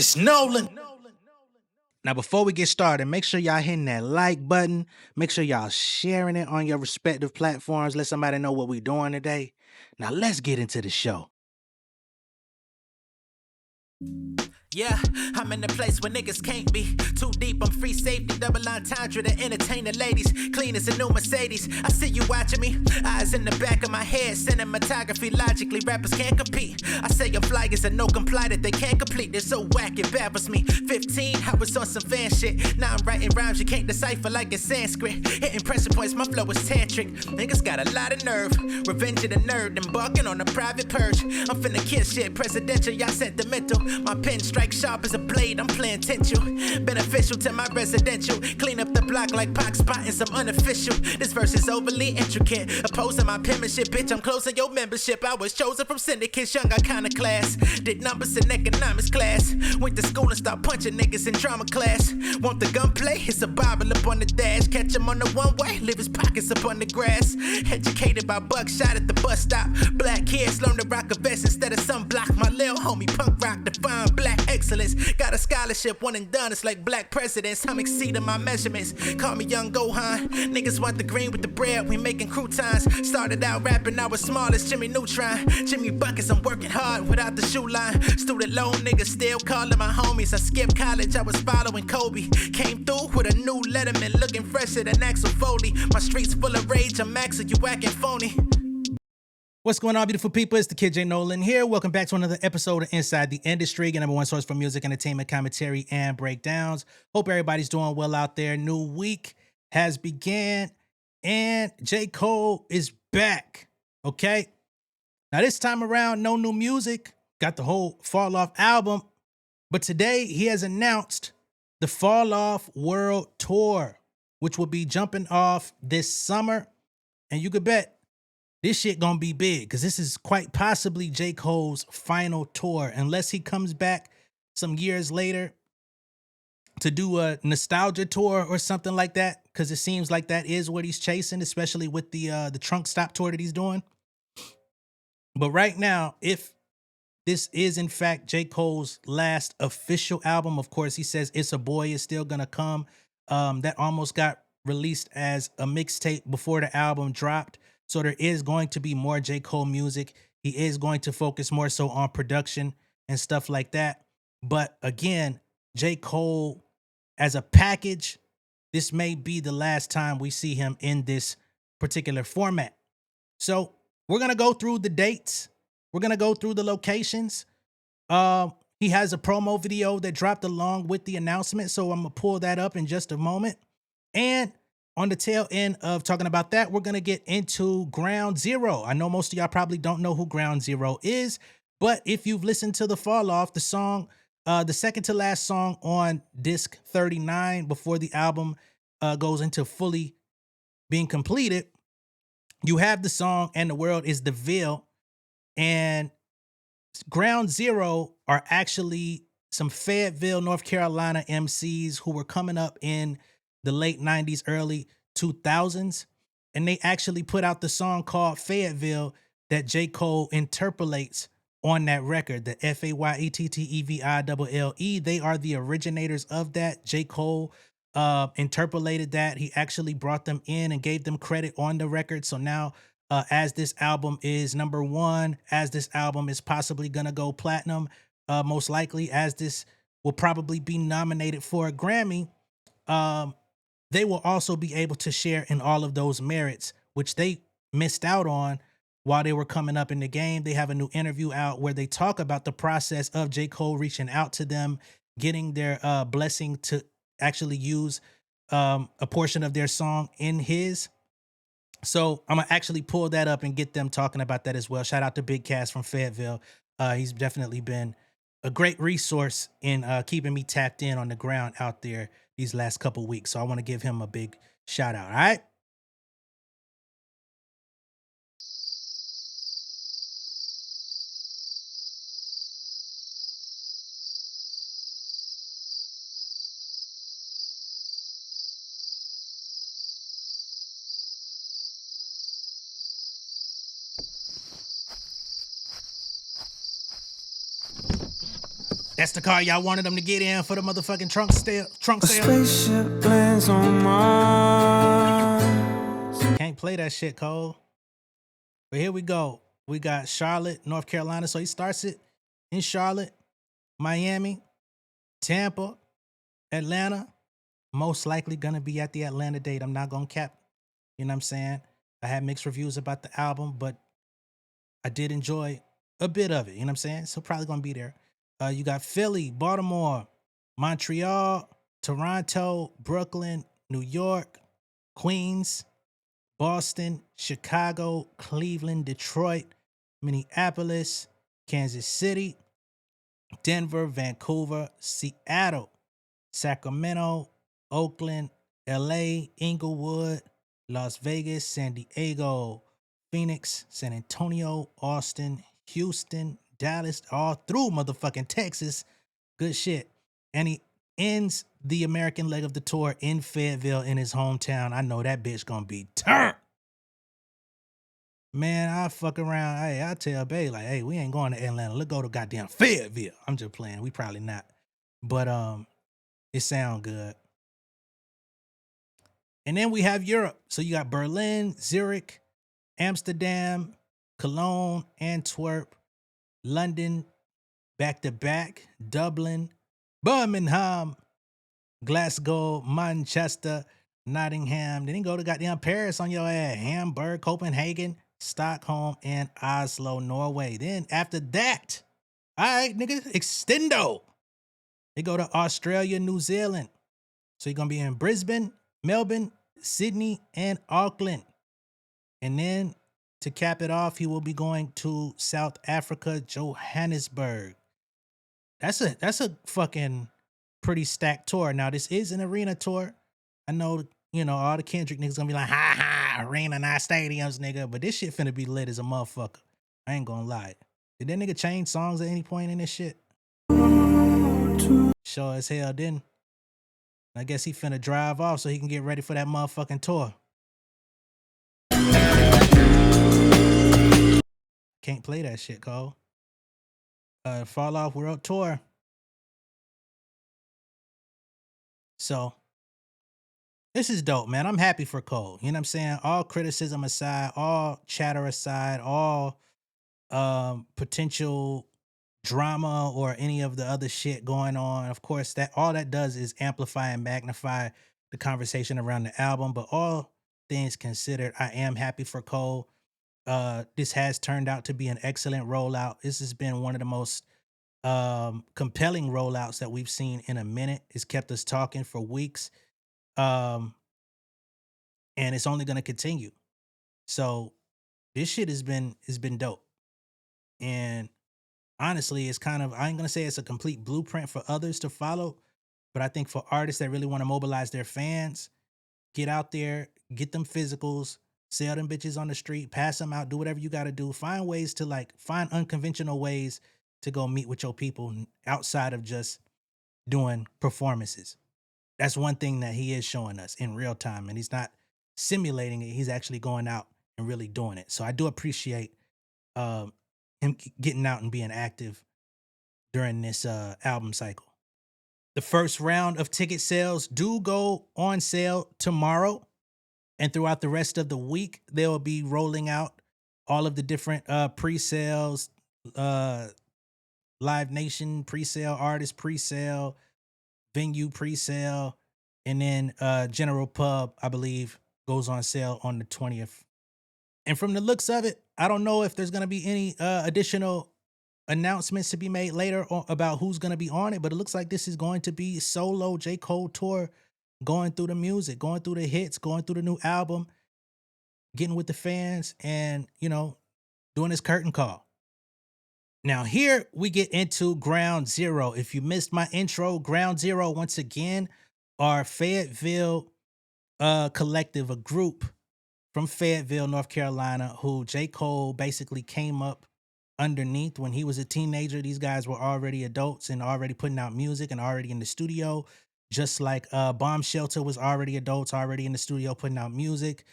It's Nolan. Now, before we get started, make sure y'all hitting that like button. Make sure y'all sharing it on your respective platforms. Let somebody know what we're doing today. Now, let's get into the show. Yeah, I'm in a place where niggas can't be too deep. I'm free safety, double entendre to entertain the ladies. Clean as a new Mercedes. I see you watching me. Eyes in the back of my head. Cinematography, logically, rappers can't compete. I say I'm fly as a no comply that they can't complete. They're so whack, it baffles me. 15, I was on some fan shit. Now I'm writing rhymes you can't decipher like it's Sanskrit. Hitting pressure points, my flow is tantric. Niggas got a lot of nerve. Revenge of the nerd, embarking on a private purge. I'm finna kiss shit, presidential, y'all sentimental. My pen strike sharp as a blade, I'm playing potential. Beneficial to my residential. Clean up the block like Pac spotting some unofficial. This verse is overly intricate. Opposing my penmanship, bitch, I'm closing your membership. I was chosen from syndicates, young iconoclast. Did numbers in economics class. Went to school and started punching niggas in drama class. Want the gunplay? It's a Bible up on the dash. Catch him on the one way, leave his pockets up on the grass. Educated by buckshot at the bus stop. Black kids learn to rock a vest instead of sunblock. My lil homie punk rock define black excellence. Got a scholarship, one and done. It's like black presidents. I'm exceeding my measurements. Call me young Gohan. Niggas want the green with the bread. We making croutons. Started out rapping, I was small as Jimmy Neutron. Jimmy Buckets, I'm working hard without the shoe line. Student loan niggas still calling my homies. I skipped college, I was following Kobe. Came through with a new Letterman, looking fresher than Axel Foley. My streets full of rage, I'm Axel, you acting phony. What's going on, beautiful people? It's the kid J Nolan here. Welcome back to another episode of Inside the Industry, your number one source for music, entertainment, commentary, and breakdowns. Hope everybody's doing well out there. New week has began, and J. Cole is back, okay? Now, this time around, no new music. Got the whole Fall Off album. But today, he has announced the Fall Off World Tour, which will be jumping off this summer. And you could bet this shit gonna be big, because this is quite possibly J. Cole's final tour, unless he comes back some years later to do a nostalgia tour or something like that, because it seems like that is what he's chasing, especially with the Trunk Stop tour that he's doing. But right now, if this is in fact J. Cole's last official album, of course, he says It's a Boy is still gonna come. That almost got released as a mixtape before the album dropped. So there is going to be more J. Cole music. He is going to focus more so on production and stuff like that. But again, J. Cole as a package, this may be the last time we see him in this particular format. So we're going to go through the dates. We're going to go through the locations. He has a promo video that dropped along with the announcement. So I'm going to pull that up in just a moment. And on the tail end of talking about that, we're going to get into Ground Zero. I know most of y'all probably don't know who Ground Zero is, but if you've listened to the Fall Off, the song, the second to last song on disc 39 before the album goes into fully being completed, you have the song And the World is the Ville. And Ground Zero are actually some Fayetteville, North Carolina MCs who were coming up in the late 90s, early 2000s. And they actually put out the song called Fayetteville that J. Cole interpolates on that record, the Fayetteville. They are the originators of that. J. Cole interpolated that. He actually brought them in and gave them credit on the record. So now, as this album is number one, as this album is possibly going to go platinum, most likely, as this will probably be nominated for a Grammy, they will also be able to share in all of those merits, which they missed out on while they were coming up in the game. They have a new interview out where they talk about the process of J. Cole reaching out to them, getting their blessing to actually use a portion of their song in his. So I'm going to actually pull that up and get them talking about that as well. Shout out to Big Cass from Fayetteville. He's definitely been a great resource in keeping me tapped in on the ground out there these last couple weeks. So I want to give him a big shout out. All right. That's the car y'all wanted them to get in for the motherfucking trunk sale. A spaceship lands on Mars. Can't play that shit, Cole. But here we go. We got Charlotte, North Carolina. So he starts it in Charlotte, Miami, Tampa, Atlanta. Most likely gonna be at the Atlanta date. I'm not gonna cap. You know what I'm saying? I had mixed reviews about the album, but I did enjoy a bit of it. You know what I'm saying? So probably gonna be there. You got Philly, Baltimore, Montreal, Toronto, Brooklyn, New York, Queens, Boston, Chicago, Cleveland, Detroit, Minneapolis, Kansas City, Denver, Vancouver, Seattle, Sacramento, Oakland, LA, Inglewood, Las Vegas, San Diego, Phoenix, San Antonio, Austin, Houston, Dallas, all through motherfucking Texas. Good shit. And he ends the American leg of the tour in Fayetteville in his hometown. I know that bitch gonna be turned. Man, I fuck around. Hey, I tell Bay, like, hey, we ain't going to Atlanta. Let's go to goddamn Fayetteville. I'm just playing. We probably not. But it sound good. And then we have Europe. So you got Berlin, Zurich, Amsterdam, Cologne, Antwerp, London, back to back, Dublin, Birmingham, Glasgow, Manchester, Nottingham. Then you go to goddamn Paris on your ass, Hamburg, Copenhagen, Stockholm, and Oslo, Norway. Then after that, all right, nigga, extendo. They go to Australia, New Zealand. So you're going to be in Brisbane, Melbourne, Sydney, and Auckland. And then to cap it off, he will be going to South Africa, Johannesburg. That's a fucking pretty stacked tour. Now, this is an arena tour. I know, you know, all the Kendrick niggas gonna be like, ha ha, arena, not stadiums, nigga. But this shit finna be lit as a motherfucker. I ain't gonna lie. Did that nigga change songs at any point in this shit? Sure as hell didn't. I guess he finna drive off so he can get ready for that motherfucking tour. Can't play that shit, Cole. Fall Off World Tour. So this is dope, man. I'm happy for Cole. You know what I'm saying? All criticism aside, all chatter aside, all potential drama or any of the other shit going on. Of course, that all that does is amplify and magnify the conversation around the album. But all things considered, I am happy for Cole. This has turned out to be an excellent rollout. This has been one of the most compelling rollouts that we've seen in a minute. It's kept us talking for weeks. And it's only going to continue. So this shit has been dope. And honestly, it's kind of, I ain't going to say it's a complete blueprint for others to follow, but I think for artists that really want to mobilize their fans, get out there, get them physicals, sell them bitches on the street, pass them out, do whatever you got to do. Find ways to find unconventional ways to go meet with your people outside of just doing performances. That's one thing that he is showing us in real time, and he's not simulating it. He's actually going out and really doing it. So I do appreciate him getting out and being active during this album cycle. The first round of ticket sales do go on sale tomorrow, and throughout the rest of the week, they will be rolling out all of the different pre-sales, Live Nation pre-sale, artist pre-sale, venue pre-sale, and then General Pub, I believe, goes on sale on the 20th. And from the looks of it, I don't know if there's going to be any additional announcements to be made later about who's going to be on it, but it looks like this is going to be solo J. Cole tour, going through the music, going through the hits, going through the new album, getting with the fans, and, you know, doing his curtain call. Now, here we get into Ground Zero. If you missed my intro, Ground Zero, once again, are Fayetteville collective, a group from Fayetteville, North Carolina, who J. Cole basically came up underneath when he was a teenager. These guys were already adults and already putting out music and already in the studio, just like Bomb Shelter was already adults, already in the studio putting out music.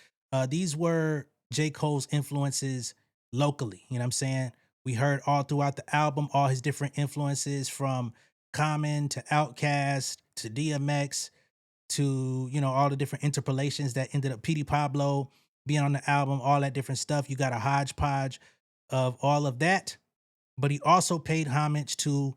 These were J. Cole's influences locally, you know what I'm saying? We heard all throughout the album, all his different influences from Common to Outkast to DMX to, you know, all the different interpolations that ended up Petey Pablo being on the album, all that different stuff. You got a hodgepodge of all of that. But he also paid homage to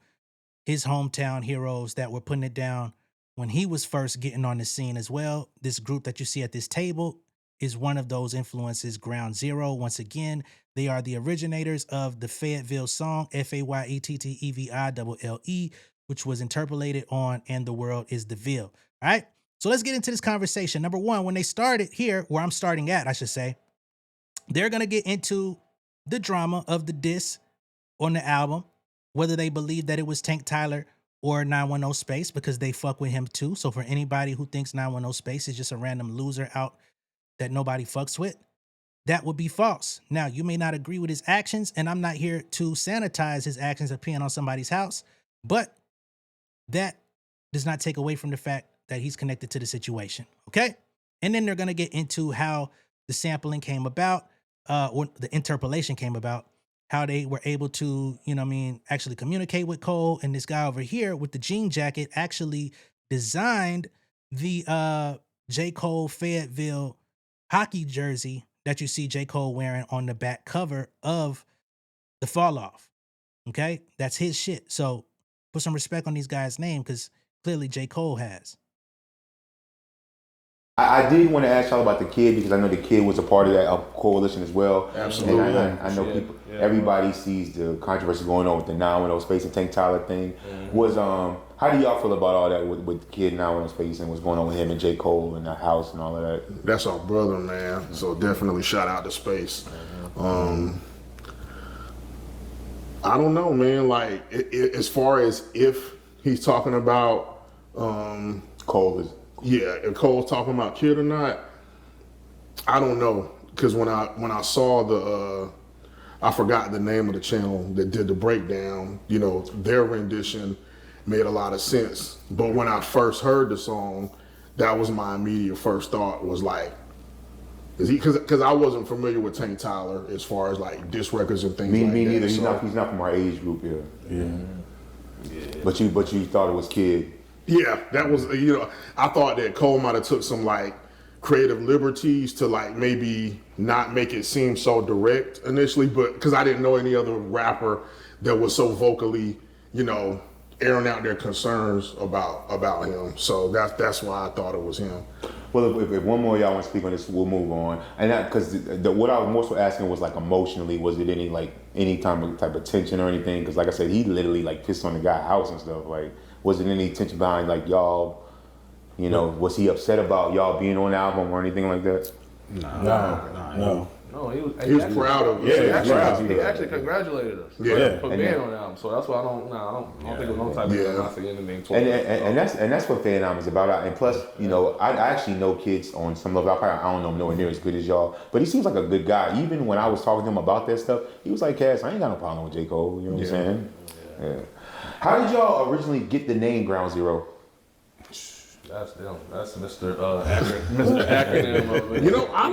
his hometown heroes that were putting it down when he was first getting on the scene as well. This group that you see at this table is one of those influences, Ground Zero. Once again, they are the originators of the Fayetteville song, Fayetteville, which was interpolated on And the World is the Ville. All right, so let's get into this conversation. Number one, when they started here, where I'm starting at, I should say, they're going to get into the drama of the diss on the album, whether they believe that it was Tank Tyler or 910 Space, because they fuck with him too. So for anybody who thinks 910 Space is just a random loser out that nobody fucks with, that would be false. Now, you may not agree with his actions, and I'm not here to sanitize his actions of peeing on somebody's house, but that does not take away from the fact that he's connected to the situation, okay? And then they're going to get into how the sampling came about, or the interpolation came about, how they were able to, you know what I mean, actually communicate with Cole. And this guy over here with the jean jacket actually designed the J. Cole Fayetteville hockey jersey that you see J. Cole wearing on the back cover of the Fall Off. Okay? That's his shit. So put some respect on these guys' name, because clearly J. Cole has. I did want to ask y'all about the kid, because I know the kid was a part of that coalition as well. Absolutely. And I know people, everybody sees the controversy going on with the 910 Space and Tank Tyler thing. Was how do y'all feel about all that with the kid 910 Space and what's going on with him and J. Cole and the house and all of that? That's our brother, man. So definitely shout out to Space. I don't know, man. Like, as far as if he's talking about Cole is. Yeah, if Cole's talking about kid or not, I don't know. Because when I saw the, I forgot the name of the channel that did the breakdown, you know, their rendition made a lot of sense. But when I first heard the song, that was my immediate first thought, was like, is he, because I wasn't familiar with Tank Tyler as far as like diss records and things like that. Me neither. So, he's not from our age group here. Yeah. But you thought it was kid. Yeah, that was, you know, I thought that Cole might have took some like creative liberties to like maybe not make it seem so direct initially, but because I didn't know any other rapper that was so vocally, you know, airing out their concerns about him. So that's why I thought it was him. Well, if one more y'all want to speak on this, we'll move on. And that, because what I was more so asking was like emotionally, was it any type of tension or anything? Because like I said, he literally like pissed on the guy's house and stuff. Like, was it any tension behind like y'all, you know, was he upset about y'all being on the album or anything like that? No. No, he was proud of us. He actually congratulated us for being on the album. So that's why I don't think it was no type of animosity anything towards us. And that's what Fan Album is about. And plus, you know, I actually know kids on some level. I don't know nowhere near as good as y'all, but he seems like a good guy. Even when I was talking to him about that stuff, he was like, "Cass, I ain't got no problem with J. Cole." You know what I'm saying? Yeah. How did y'all originally get the name Ground Zero? That's them. That's Mr. Acronym. You know, I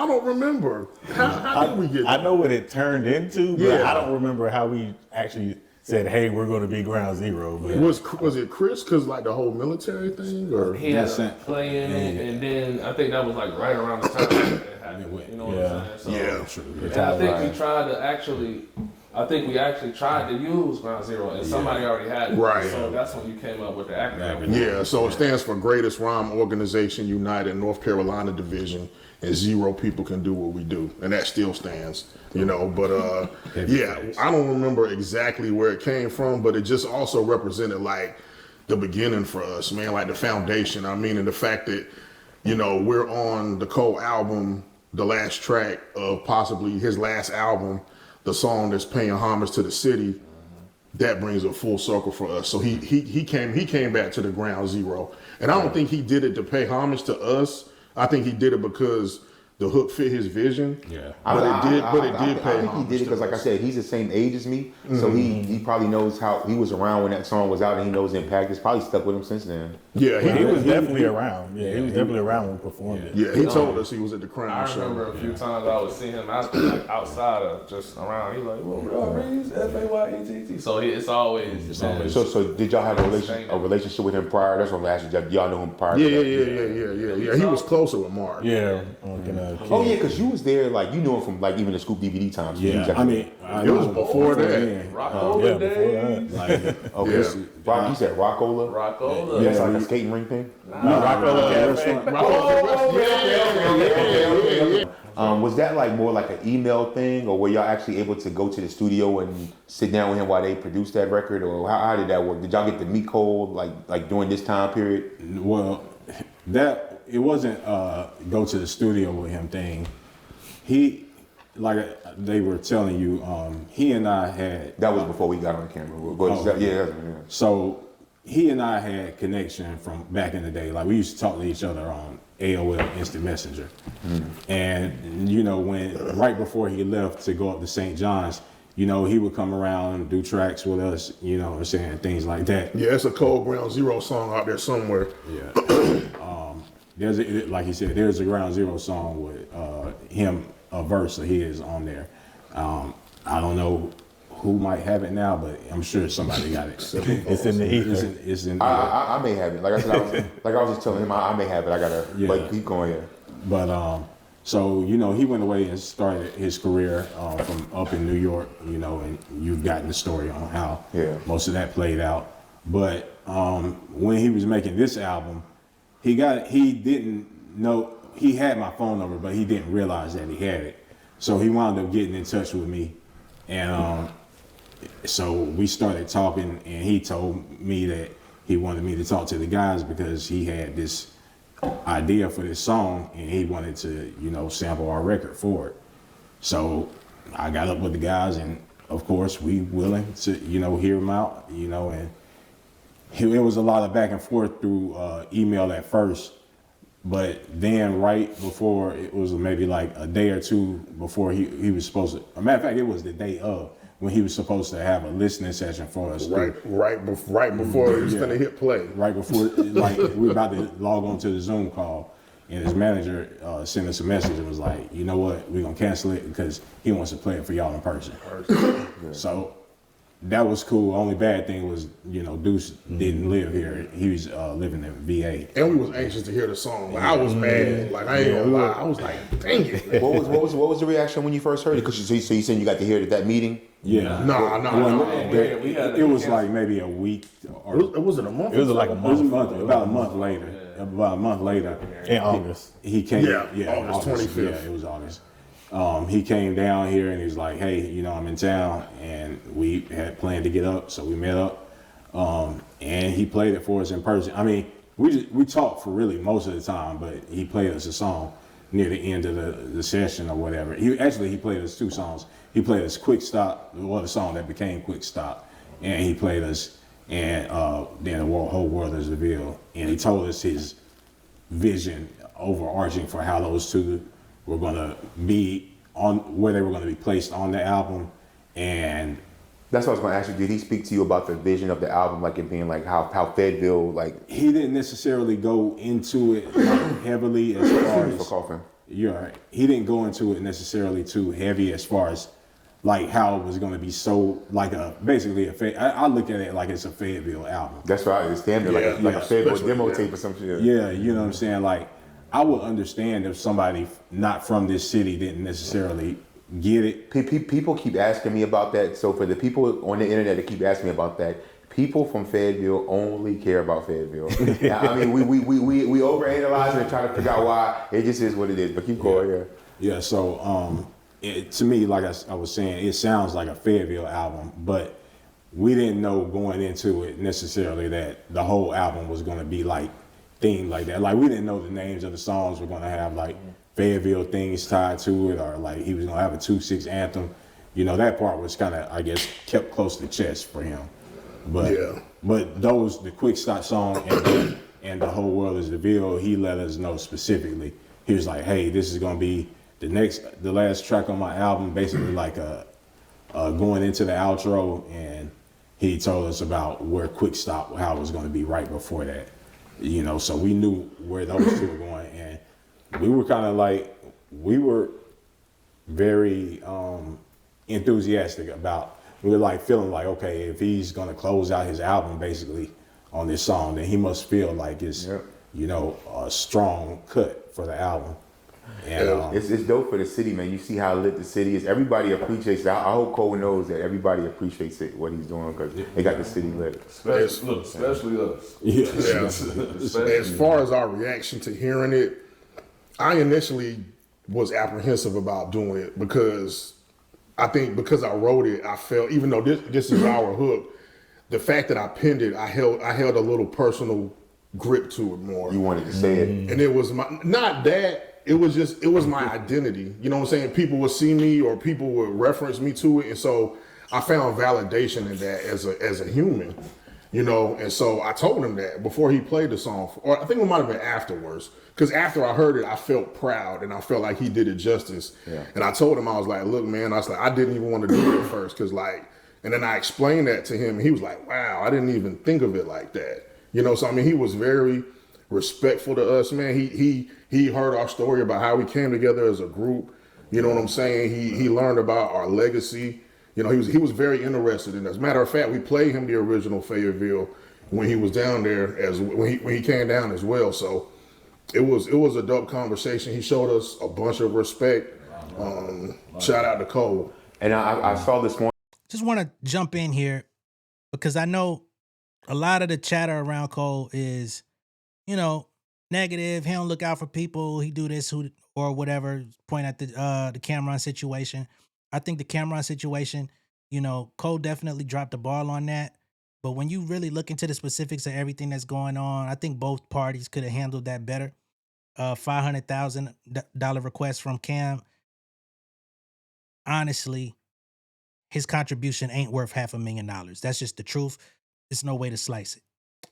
don't remember. How did we get that? I know what it turned into, but I don't remember how we actually said, "Hey, we're going to be Ground Zero." But Was it Chris? Because like the whole military thing, or he had to play in it, and then I think that was like right around the time it happened. You know what I'm saying? So, and I think we tried to actually. I think we actually tried to use Ground Zero, and somebody already had it. Right. So that's when you came up with the acronym. Yeah, so it stands for Greatest Rhyme Organization United North Carolina Division, and zero people can do what we do, and that still stands, you know. But I don't remember exactly where it came from, but it just also represented like the beginning for us, man, like the foundation. I mean, and the fact that, you know, we're on the Cole album, the last track of possibly his last album, the song that's paying homage to the city, that brings a full circle for us. So he came back to the Ground Zero. And I don't think he did it to pay homage to us. I think he did it because the hook fit his vision. Yeah. But it did pay. I think he did it because, like I said, he's the same age as me, so he probably knows how he was around when that song was out, and he knows the impact. It's probably stuck with him since then. Yeah, he was definitely around. Yeah, he was definitely around when he performed it. Yeah, he told us he was at the Crown show. I remember a few times I would see him outside of just around. He like, well, Reeves, Fayetteville. So it's always. So did y'all have a relationship with him prior? That's what I'm asking. Y'all knew him prior. Yeah. He was closer with Mark. Yeah. Oh yeah, because you was there, like you knew him from like even the Scoop DVD times. Yeah, it was before that. Rockola days. Like, okay, you said Rockola. Rockola. That's like a skating ring thing. Was that like more like an email thing, or were y'all actually able to go to the studio and sit down with him while they produced that record, or how did that work? Did y'all get to meet Cole like during this time period? Well, that it wasn't go to the studio with him thing. He, like they were telling you, he and I had. That was before we got on camera. Yeah. So he and I had connection from back in the day. Like we used to talk to each other on AOL Instant Messenger. And when right before he left to go up to St. John's, he would come around, do tracks with us, I'm saying, things like that. Yeah, it's a Cold Ground Zero song out there somewhere. Yeah. Like he said, there's a Ground Zero song with him, a verse of his on there. I don't know who might have it now, but I'm sure somebody got it. It's in the ether. It's in. I may have it. Like I said, I was just telling him I may have it. I gotta. But keep going here. But so he went away and started his career from up in New York. And you've gotten the story on how most of that played out. But when he was making this album, he didn't know he had my phone number, but he didn't realize that he had it. So he wound up getting in touch with me, and so we started talking, and he told me that he wanted me to talk to the guys because he had this idea for this song, and he wanted to, sample our record for it. So I got up with the guys, and of course we willing to, hear him out, and it was a lot of back and forth through email at first, but then right before, it was maybe like a day or two before he was supposed to, a matter of fact, it was the day of, when he was supposed to have a listening session for us. Right before he was gonna hit play. Right before, like we were about to log on to the Zoom call, and his manager sent us a message and was like, you know what, we're gonna cancel it because he wants to play it for y'all in person. So that was cool. Only bad thing was, Deuce didn't live here. He was living in VA. And we was anxious to hear the song. Like, I was mad. Like, I ain't gonna lie. I was like, dang it. What was the reaction when you first heard it? Because you said you got to hear it at that meeting? Yeah. No. It was like maybe a week. Or was it a month? It was like a month. About a month later. About a month later. In August. He came. August 25th. Yeah, it was August. He came down here and he was like, hey, I'm in town, and we had planned to get up, so we met up, and he played it for us in person. I mean, we talked for really most of the time, but he played us a song near the end of the session or whatever. He played us two songs. He played us Quick Stop, the song that became Quick Stop, and he played us, and then the whole world is a ville, and he told us his vision overarching for how those two were going to be on, where they were going to be placed on the album. And that's what I was going to ask you. Did he speak to you about the vision of the album, like it being like how Fayetteville, like? He didn't necessarily go into it heavily as far as. coughing. You're right. He didn't go into it necessarily too heavy as far as like how it was going to be so like basically I look at it like it's a Fayetteville album. That's right. It's standard, like a Fayetteville demo tape or some shit. Yeah, you know what I'm saying? Like, I would understand if somebody not from this city didn't necessarily get it. People keep asking me about that. So for the people on the internet that keep asking me about that, people from Fayetteville only care about Fayetteville. I mean, we overanalyze and try to figure out why. It just is what it is. But keep going. Yeah. So to me, like I was saying, it sounds like a Fayetteville album, but we didn't know going into it necessarily that the whole album was going to be like themed like that. Like, we didn't know the names of the songs were going to have like Fayetteville things tied to it, or like he was going to have a 2-6 anthem. That part was kind of, I guess, kept close to the chest for him. But the Quick Stop song and the whole world is the ville, he let us know specifically. He was like, hey, this is going to be the last track on my album, basically like going into the outro, and he told us about where Quick Stop, how it was going to be right before that, you know. So we knew where those two were going, and we were kind of like, we were very enthusiastic about. We were like feeling like, okay, if he's going to close out his album basically on this song, then he must feel like it's you know, a strong cut for the album. And it's dope for the city, man. You see how lit the city is. Everybody appreciates that. I hope Cole knows that everybody appreciates it, what he's doing, because they got the city lit. Especially us. Yeah. As far as our reaction to hearing it, I initially was apprehensive about doing it because I think because I wrote it, I felt, even though this is our hook, the fact that I penned it, I held a little personal grip to it more. You wanted to say it. And it was not that, it was my identity. You know what I'm saying? People would see me or people would reference me to it. And so I found validation in that as a human, you know? And so I told him that before he played the song, or I think it might have been afterwards. Because after I heard it, I felt proud and I felt like he did it justice. Yeah. And I told him, I was like, look, man, I didn't even want to do it at first. Cause and then I explained that to him and he was like, wow, I didn't even think of it like that. You know, so I mean, he was very respectful to us, man. He heard our story about how we came together as a group. You know what I'm saying? He learned about our legacy. You know, he was very interested in us. Matter of fact, we played him the original Fayetteville when he was down there when he came down as well. So it was a dope conversation. He showed us a bunch of respect. Shout out to Cole. And I saw this morning. Just want to jump in here because I know a lot of the chatter around Cole is, you know, negative. He don't look out for people. He do this or whatever. Point at the Cameron situation. I think the Cameron situation, you know, Cole definitely dropped the ball on that. But when you really look into the specifics of everything that's going on, I think both parties could have handled that better. $500,000 request from Cam. Honestly, his contribution ain't worth $500,000. That's just the truth. There's no way to slice it.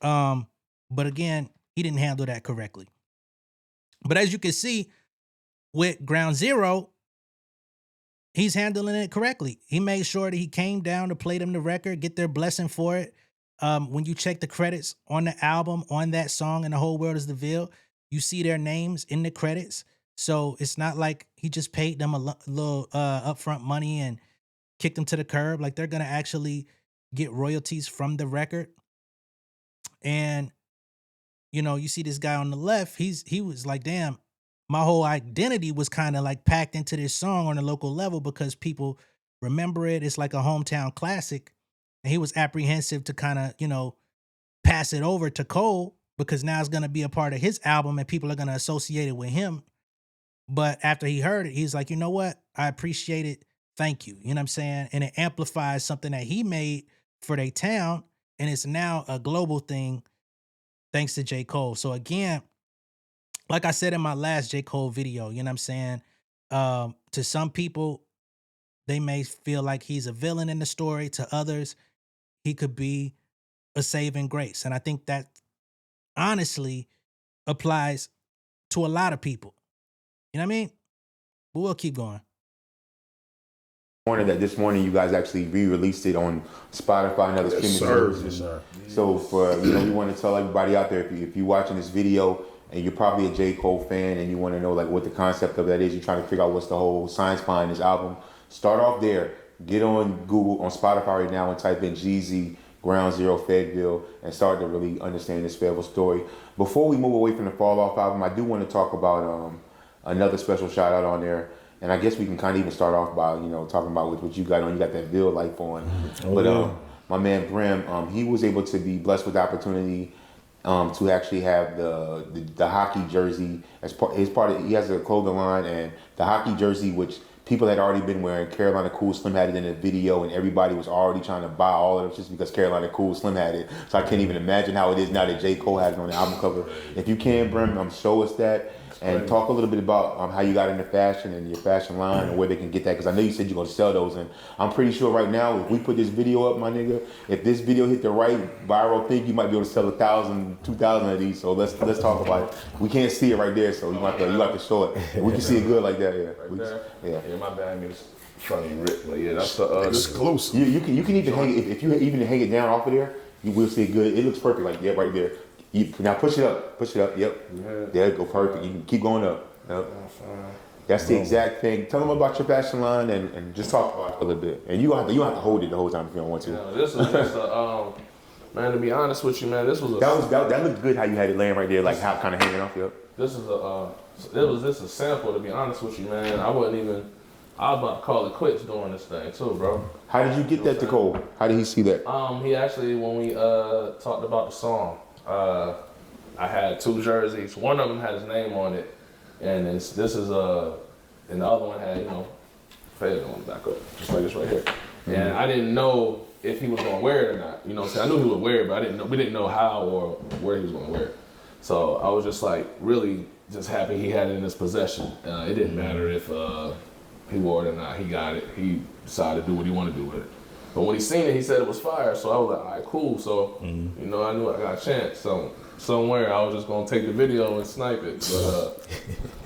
But again, he didn't handle that correctly. But as you can see, with Ground Zero, he's handling it correctly. He made sure that he came down to play them the record, get their blessing for it. When you check the credits on the album, on that song, And the Whole World is the Ville, you see their names in the credits. So it's not like he just paid them a little upfront money and kicked them to the curb. Like, they're going to actually get royalties from the record. And, you know, you see this guy on the left, he was like, damn, my whole identity was kind of like packed into this song on a local level because people remember it. It's like a hometown classic. And he was apprehensive to kind of, you know, pass it over to Cole because now it's going to be a part of his album and people are going to associate it with him. But after he heard it, he's like, you know what? I appreciate it. Thank you. You know what I'm saying? And it amplifies something that he made for their town. And it's now a global thing thanks to J. Cole. So again, like I said in my last J. Cole video, you know what I'm saying? To some people, they may feel like he's a villain in the story. To others, he could be a saving grace. And I think that honestly applies to a lot of people. You know what I mean? But we'll keep going. That this morning you guys actually re-released it on Spotify and other streaming services. So for we want to tell everybody out there, if you're watching this video and you're probably a J. Cole fan and you want to know like what the concept of that is, you're trying to figure out what's the whole science behind this album, start off there. Get on Google, on Spotify right now and type in Jeezy Ground Zero Fayetteville and start to really understand this Fayetteville story. Before we move away from the Fall Off album, I do want to talk about another special shout out on there. And I guess we can kind of even start off by, talking about what you got on. You got that Ville life on. My man Brim, he was able to be blessed with the opportunity to actually have the hockey jersey as part of. He has a clothing line and the hockey jersey, which people had already been wearing. Carolina Cool Slim had it in a video, and everybody was already trying to buy all of it just because Carolina Cool Slim had it. So I can't even imagine how it is now that J. Cole has it on the album cover. If you can, Brim, show us that. and talk a little bit about how you got into fashion and your fashion line and where they can get that. Because I know you said you're gonna sell those, and I'm pretty sure right now if we put this video up, my nigga, if this video hit the right viral thing, you might be able to sell 1,000, 2,000 of these. So let's talk about it. We can't see it right there, so you have to show it. We can see it good like that. Yeah. Yeah, my bad. It's funny rip, but yeah, that's the exclusive. You can even hang it if you even hang it down off of there. You will see it good. It looks perfect, like right there. Now push it up. Yep. Yeah. There, go perfect. You can keep going up. Yep. That's the exact thing. Tell them about your fashion line and just talk about it a little bit. And you don't have to hold it the whole time if you don't want to. Yeah, this is just a man. To be honest with you, man, this was that looked good how you had it laying right there, like how kind of hanging off. Yep. This is a sample. To be honest with you, man, I was about to call it quits doing this thing too, bro. How did you get that to Cole? How did he see that? He actually, when we talked about the song, I had 2 jerseys. One of them had his name on it, and and the other one had, Fayetteville on the back up, just like this right here. Mm-hmm. And I didn't know if he was gonna wear it or not. You know what I'm saying? I knew he would wear it, but we didn't know how or where he was gonna wear it. So I was just like really just happy he had it in his possession. It didn't matter if he wore it or not. He got it. He decided to do what he wanted to do with it. But when he seen it, he said it was fire. So I was like, all right, cool. So, I knew I got a chance. So somewhere I was just going to take the video and snipe it. But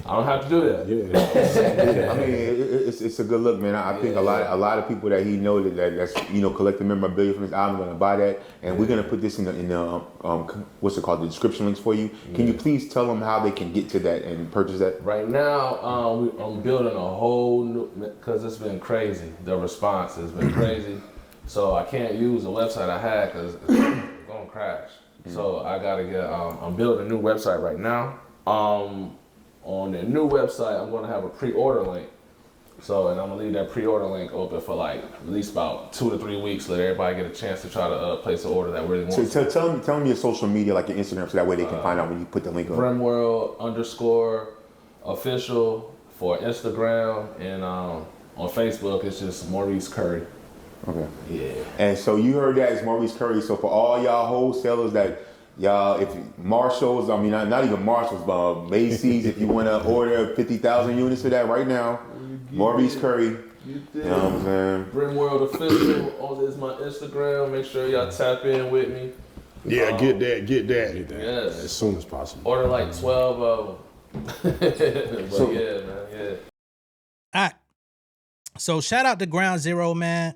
I don't have to do that. Yeah. I mean, it's a good look, man. I think a lot of people that he know that's collecting memorabilia from his album are going to buy that. And we're going to put this in the what's it called, the description links for you. Can you please tell them how they can get to that and purchase that? Right now, I'm building a whole new, because it's been crazy. The response has been crazy. So I can't use the website I had because it's going to crash. So I got to get, I'm building a new website right now. On the new website, I'm going to have a pre-order link. So, and I'm going to leave that pre-order link open for like at least about 2 to 3 weeks so that everybody get a chance to try to place an order that really wants to. Tell them your social media, like your Instagram, so that way they can find out when you put the link on. Grrrls_official for Instagram, and on Facebook, it's just Maurice Curry. Okay. Yeah. And so you heard that it's Maurice Curry. So for all y'all wholesalers that if Marshalls, I mean not even Marshalls, but Macy's, if you want to order 50,000 units of that right now, Maurice Curry. You know what I'm saying? Brimworld Official is my Instagram. Make sure y'all tap in with me. Yeah, get that. Yes. As soon as possible. Order like 12 of them. But yeah, man, yeah. All right. So shout out to Ground Zero, man.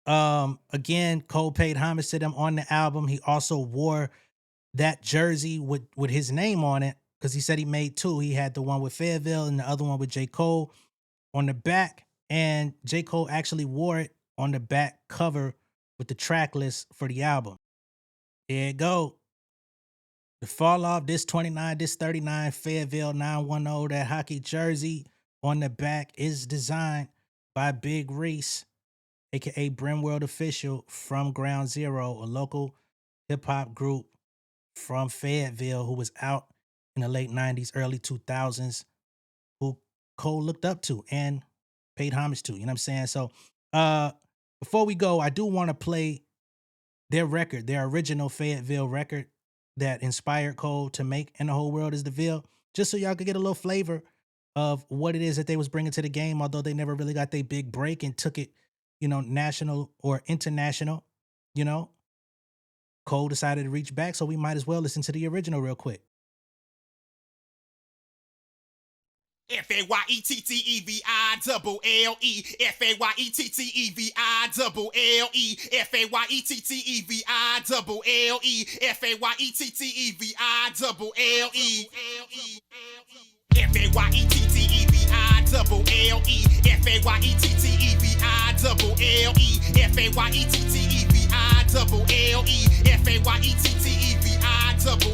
Again, Cole paid homage to them on the album. He also wore that jersey with his name on it because he said he made 2. He had the one with Fayetteville and the other one with J. Cole on the back. And J. Cole actually wore it on the back cover with the track list for the album. There you go. The fall off, this 29, this 39, Fayetteville 910, that hockey jersey on the back is designed by Big Reese, aka Brimworld Official from Ground Zero, a local hip-hop group from Fayetteville who was out in the late 90s, early 2000s, who Cole looked up to and paid homage to, you know what I'm saying? So before we go, I do want to play their record, their original Fayetteville record that inspired Cole to make And the Whole World Is the Ville, just so y'all could get a little flavor of what it is that they was bringing to the game, although they never really got their big break and took it, national or international, Cole decided to reach back, so we might as well listen to the original real quick. Fayetteville,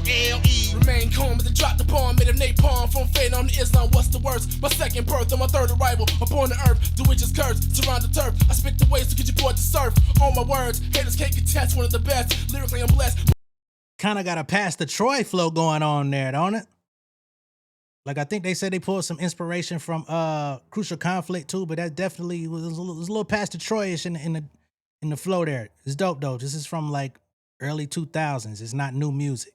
Fayetteville, Remain calm as I drop the bomb, made of napalm. From fate on to Islam, what's the worst? My second birth on my third arrival upon the earth. The witches curse, surround the turf. I spit the ways to get you bored to surf. All my words, haters can't contest, one of the best. Lyrically, I'm blessed. Kind of got a Pastor Troy flow going on there, don't it? Like, I think they said they pulled some inspiration from Crucial Conflict too, but that definitely was a little Pastor Troy-ish in the flow there. It's dope though. This is from like early 2000s. It's not new music.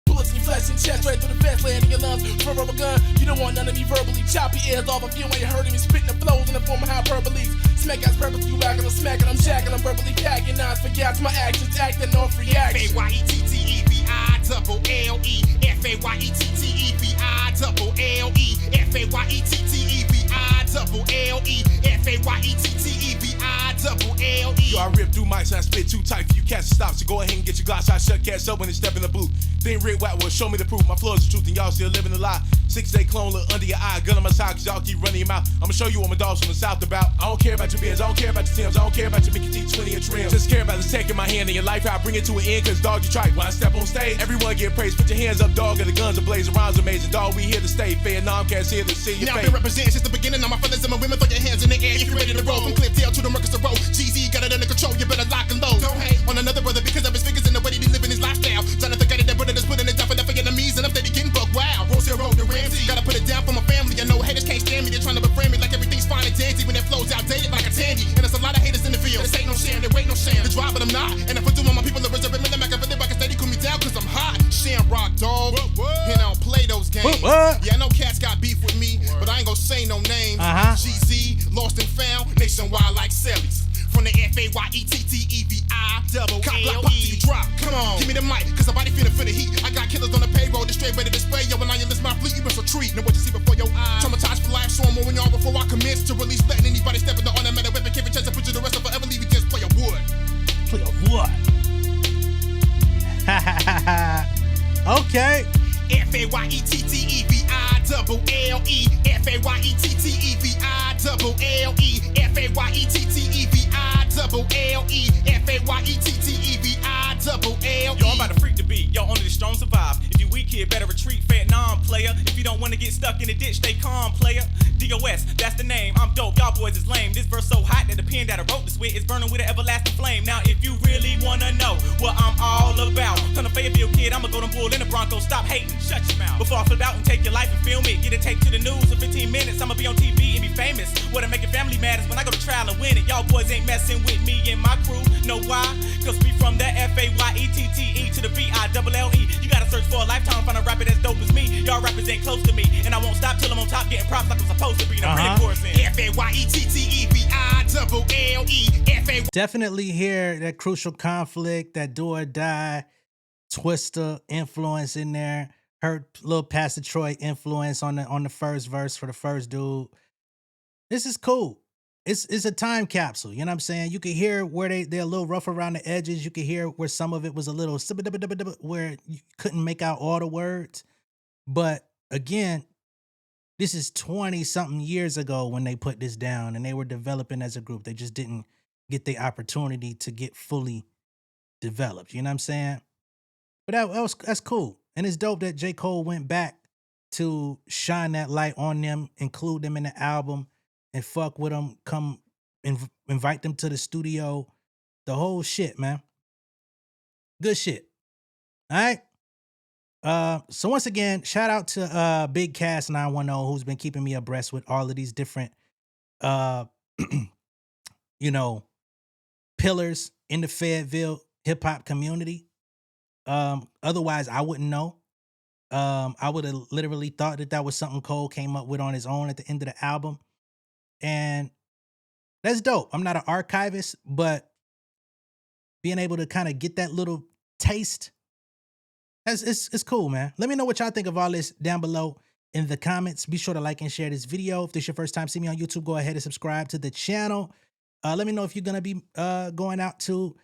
Bullets busting your flesh and chest right through the vest, laying in your lungs for a rubber gun. You don't want none of me verbally. Chop your ears off if you ain't heard me spitting the flows in the form of hyperboles. Smack ass purpose, you whacking, I'm smacking, I'm shacking, I'm verbally packing. Now it's forget my actions, acting off reaction. Fayetteville, Fayetteville, Fayetteville. Yo, I rip through mics and I spit too tight for you cats to stop. So go ahead and get your glass eye shut, cats up when they step in the booth. Then Rick Watt will show me the proof. My flow is the truth and y'all still living a lie. 6-day clone look under your eye, gun on my side cause y'all keep running your mouth. I'ma show you what my dogs from the south about. I don't care about your beers, I don't care about your Timbs, I don't care about your Mickey T 20-inch rims. Just care about the tech in my hand and your life, how I bring it to an end. Cause dog, you tried. When I step on stage, everyone get praised. Put your hands up, dog, and the guns ablaze. Rhymes amazing, dog, we here to stay. Vietnam cats here to see your now face. I've been representing since the beginning. All my fellas and my women, throw your hands in the air if you're ready to roll. From Clintdale to the Mercus Road, GZ got it under control, you better lock and load. Don't hate on another brother because of his figures and the way that he living his lifestyle. Jonathan got it, that brother that's putting it down for the enemies, and I'm steady getting buck wild. Rose Hill Road to Ramsey, gotta put it down for my family. I know haters can't stand me, they're trying to befriend me like everything's fine and dandy when it flows outdated like a tandy. And there's a lot of haters in the field. This ain't no sham, there ain't no sham. The drive, but I'm not. And if I do want my people to reserve a minute, I can really rock and steady cool me down cause I'm hot. Shamrock, dog. And I don't play those games. Yeah, I know cats got beef with me, but I ain't gonna say no names. GZ, lost and found, nationwide like Sellies. From the Fayetteville, cop block, pop till you drop. Come on, give me the mic, cause somebody finna feel the heat. I got killers on the payroll, the straight ready to display. Yo, when I enlist my fleet, you must retreat. Know what you see before your eyes. Traumatized for life, so I'm moving on before I commence to release. Letting anybody step in the automatic weapon, carry chance to put you the rest of forever, leave you just play a wood. Play a what? Okay. Fayetteville, Yo, I'm about to freak the beat. Yo, only the strong survive. If you weak here, better retreat. Vietnam player. If you don't want to get stuck in the ditch, stay calm, player. DOS, that's the name. I'm dope. Y'all boys is lame. This verse so hot that the pen that I wrote this with is burning with an everlasting flame. Now, if you really wanna know what I'm all about, from the Fayetteville kid, I'm a golden bull in the Broncos. Stop hating, shut your mouth. Before I flip out and take your life and film it, get it taped to the news in 15 minutes. I'ma be on TV and be famous. What'll make your family mad is when I go to trial and win it. Y'all boys ain't messing with me and my crew. Know why? Cause we from the Fayetteve to the VILLE. You gotta search for a lifetime, find a rapper that's dope as me. Y'all rappers ain't close to me, and I won't stop till I'm on top getting props like I'm supposed to be. Now bring the chorus in. Fayetteville. Definitely hear that crucial conflict, that do or die, Twister influence in there. Heard little Pastor Troy influence on the first verse for the first dude. This is cool. It's a time capsule. You know what I'm saying? You can hear where they're a little rough around the edges. You can hear where some of it was a little where you couldn't make out all the words. But again, this is 20-something years ago when they put this down and they were developing as a group. They just didn't get the opportunity to get fully developed. You know what I'm saying? But that's cool. And it's dope that J. Cole went back to shine that light on them, include them in the album, and fuck with them, come invite them to the studio. The whole shit, man. Good shit. All right. So once again, shout out to Big Cass 910, who's been keeping me abreast with all of these different pillars in the Fayetteville hip hop community. Otherwise I wouldn't know. I would have literally thought that was something Cole came up with on his own at the end of the album. And that's dope. I'm not an archivist, but being able to kind of get that little taste, it's cool, man. Let me know what y'all think of all this down below in the comments. Be sure to like and share this video. If this is your first time seeing me on YouTube, go ahead and subscribe to the channel. Let me know if you're going to be going out to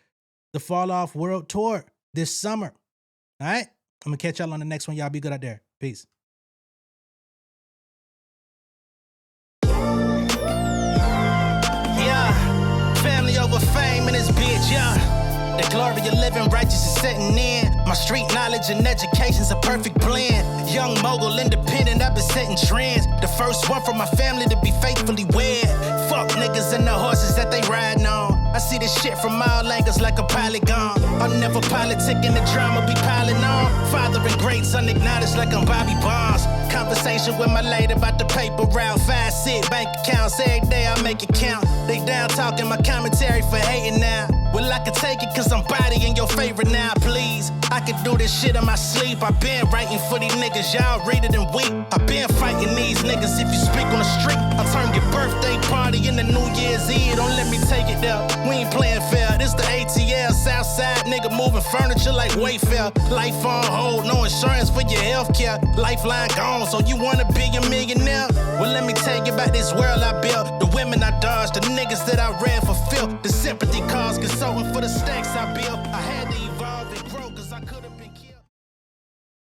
the Fall Off World Tour this summer. All right? I'm going to catch y'all on the next one. Y'all be good out there. Peace. Family over fame in this bitch, yeah. The glory of living righteous is setting in. My street knowledge and education's a perfect blend. Young mogul, independent, I've been setting trends. The first one from my family to be faithfully wed. Fuck niggas and the horses that they riding on. I see this shit from all angles like a polygon. I'm never politicking, the drama be piling on. Father and great son acknowledged like I'm Bobby Bonds. Conversation with my lady about the paper route. 5 sit bank accounts, every day I make it count. They down talking my commentary for hating now. Well, I can take it cause I'm bodying your favorite now, please. I could do this shit in my sleep. I been writing for these niggas, y'all read it and weep. I been fighting these niggas if you speak on the street. I turn your birthday party into New Year's Eve. Don't let me take it there. We ain't playing fair. This the ATL, Southside nigga moving furniture like Wayfair. Life on hold, no insurance for your healthcare. Lifeline gone, so you wanna be a millionaire? Well, let me tell you about this world I built. The women I dodged, the niggas that I read for filth. The sympathy cause consulting for the stacks I built.